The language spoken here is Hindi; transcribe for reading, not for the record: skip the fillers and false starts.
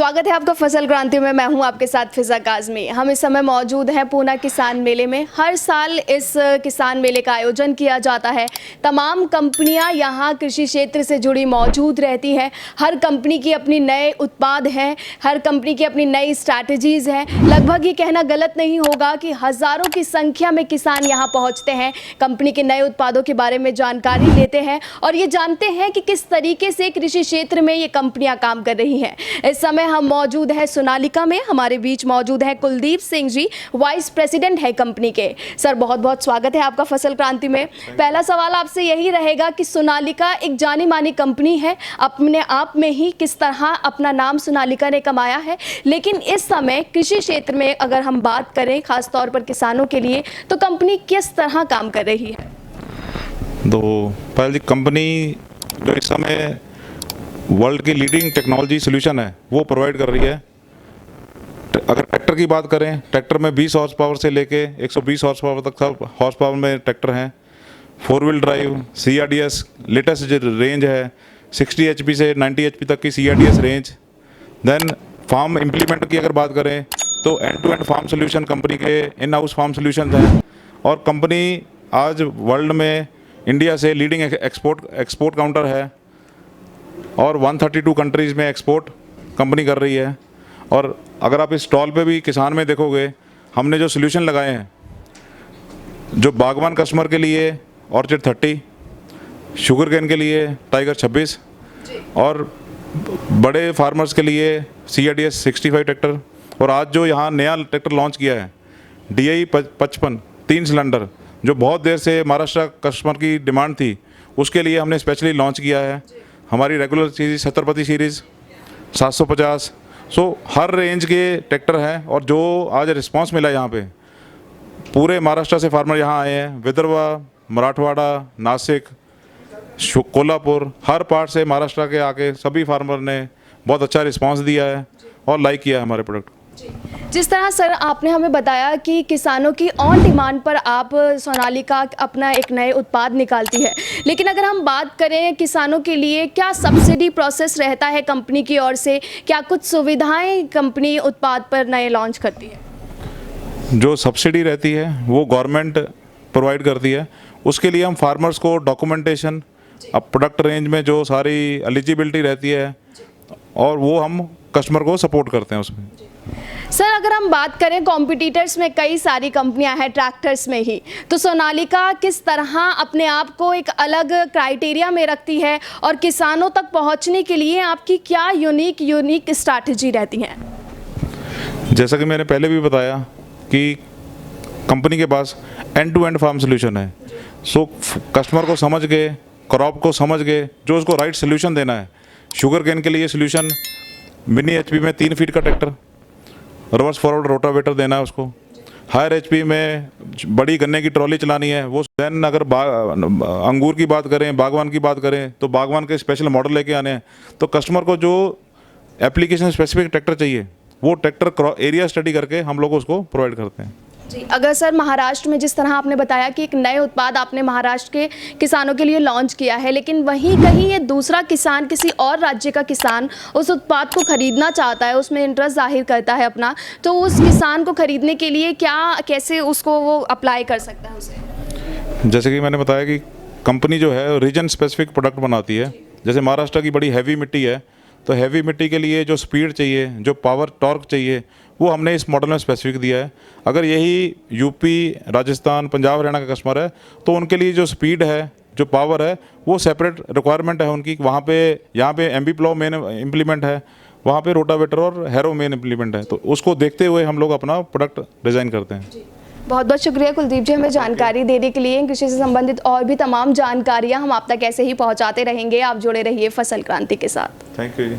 स्वागत है आपका फसल क्रांति में। मैं हूं आपके साथ फिजा काजमी। हम इस समय मौजूद हैं पूना किसान मेले में। हर साल इस किसान मेले का आयोजन किया जाता है। तमाम कंपनियां यहां कृषि क्षेत्र से जुड़ी मौजूद रहती हैं। हर कंपनी की अपनी नए उत्पाद हैं, हर कंपनी की अपनी नई स्ट्रैटेजीज़ हैं। लगभग ये कहना गलत नहीं होगा कि हज़ारों की संख्या में किसान यहाँ पहुँचते हैं, कंपनी के नए उत्पादों के बारे में जानकारी लेते हैं और ये जानते हैं कि किस तरीके से कृषि क्षेत्र में ये कंपनियाँ काम कर रही हैं। इस समय हम मौजूद हैं सोनालिका में। हमारे बीच मौजूद है कुलदीप सिंह जी, वाइस प्रेसिडेंट है कंपनी के। सर बहुत बहुत स्वागत है आपका फसल क्रांति में। पहला सवाल आपसे यही रहेगा कि सोनालिका एक जानी मानी कंपनी है, अपने आप में ही किस तरह अपना नाम सोनालिका ने कमाया है, लेकिन इस समय कृषि क्षेत्र में अगर हम बात करें खास तौर पर किसानों के लिए, तो कंपनी किस तरह काम कर रही है? तो पहली कंपनी जो इस समय वर्ल्ड की लीडिंग टेक्नोलॉजी सोल्यूशन है वो प्रोवाइड कर रही है। अगर ट्रैक्टर की बात करें, ट्रैक्टर में 20 हॉर्स पावर से लेके 120 हॉर्स पावर तक सब हॉर्स पावर में ट्रैक्टर हैं। 4 व्हील ड्राइव CRDS लेटेस्ट जो रेंज है 60 HP से 90 HP तक की CRDS range. Then farm implement की अगर बात करें तो end to end farm solution company के इन हाउस फार्म सोल्यूशन हैं। और कंपनी आज वर्ल्ड में इंडिया से लीडिंग एक्सपोर्ट काउंटर है और 132 कंट्रीज़ में एक्सपोर्ट कंपनी कर रही है। और अगर आप इस स्टॉल पे भी किसान में देखोगे, हमने जो सोल्यूशन लगाए हैं, जो बागवान कस्टमर के लिए ऑर्चिड 30, शुगर केन के लिए टाइगर 26 और बड़े फार्मर्स के लिए CRDS 65 ट्रैक्टर। और आज जो यहाँ नया ट्रैक्टर लॉन्च किया है DI 55 3 सिलेंडर, जो बहुत देर से महाराष्ट्र कस्टमर की डिमांड थी, उसके लिए हमने स्पेशली लॉन्च किया है। हमारी रेगुलर सीरीज़ छत्रपति सीरीज़ 750, हर रेंज के ट्रैक्टर हैं। और जो आज रिस्पांस मिला है यहाँ पे, पूरे महाराष्ट्र से फार्मर यहाँ आए हैं। विदर्भा, मराठवाड़ा, नासिक, कोल्हापुर, हर पार्ट से महाराष्ट्र के आके सभी फार्मर ने बहुत अच्छा रिस्पांस दिया है और लाइक किया है हमारे प्रोडक्ट। जिस तरह सर आपने हमें बताया कि किसानों की ऑन डिमांड पर आप सोनालिका अपना एक नए उत्पाद निकालती है, लेकिन अगर हम बात करें किसानों के लिए, क्या सब्सिडी प्रोसेस रहता है कंपनी की ओर से? क्या कुछ सुविधाएं कंपनी उत्पाद पर नए लॉन्च करती है? जो सब्सिडी रहती है वो गवर्नमेंट प्रोवाइड करती है। उसके लिए हम फार्मर्स को डॉक्यूमेंटेशन, अब प्रोडक्ट रेंज में जो सारी एलिजिबिलिटी रहती है, और वो हम कस्टमर को सपोर्ट करते हैं उसमें। सर अगर हम बात करें कॉम्पिटिटर्स में कई सारी कंपनियां हैं ट्रैक्टर्स में ही, तो सोनालिका किस तरह अपने आप को एक अलग क्राइटेरिया में रखती है और किसानों तक पहुंचने के लिए आपकी क्या यूनिक स्ट्रैटेजी रहती है? जैसा कि मैंने पहले भी बताया कि कंपनी के पास end to end farm solution है। कस्टमर को समझ के, क्रॉप को समझ के जो उसको राइट सोल्यूशन देना है। शुगर केन के लिए सोल्यूशन मिनी HP में 3 फीट का ट्रैक्टर, रिवर्स फॉरवर्ड रोटावेटर देना है उसको। हायर HP में बड़ी गन्ने की ट्रॉली चलानी है वो। देन अगर अंगूर की बात करें, बागवान की बात करें, तो बागवान के स्पेशल मॉडल लेके आने हैं। तो कस्टमर को जो एप्लीकेशन स्पेसिफिक ट्रैक्टर चाहिए, वो ट्रैक्टर एरिया स्टडी करके हम लोग उसको प्रोवाइड करते हैं। जी, अगर सर महाराष्ट्र में जिस तरह आपने बताया कि एक नए उत्पाद आपने महाराष्ट्र के किसानों के लिए लॉन्च किया है, लेकिन वहीं कहीं ये दूसरा किसान, किसी और राज्य का किसान उस उत्पाद को खरीदना चाहता है, उसमें इंटरेस्ट जाहिर करता है अपना, तो उस किसान को खरीदने के लिए कैसे उसको वो अप्लाई कर सकता है उसे? जैसे कि मैंने बताया कि कंपनी जो है रीजन स्पेसिफिक प्रोडक्ट बनाती है। जैसे महाराष्ट्र की बड़ी हैवी मिट्टी है, तो हैवी मिट्टी के लिए जो स्पीड चाहिए, जो पावर टॉर्क चाहिए, वो हमने इस मॉडल में स्पेसिफिक दिया है। अगर यही UP, राजस्थान, पंजाब, हरियाणा का कस्टमर है, तो उनके लिए जो स्पीड है, जो पावर है, वो सेपरेट रिक्वायरमेंट है उनकी। वहाँ पे यहाँ पे MB प्लो मेन इम्प्लीमेंट है, वहाँ पे रोटावेटर और हैरो मेन इम्प्लीमेंट है। तो उसको देखते हुए हम लोग अपना प्रोडक्ट डिज़ाइन करते हैं। बहुत बहुत शुक्रिया कुलदीप जी हमें जानकारी देने के लिए। कृषि से संबंधित और भी तमाम जानकारियाँ हम आप तक ऐसे ही पहुँचाते रहेंगे। आप जुड़े रहिए फसल क्रांति के साथ। Thank you ji.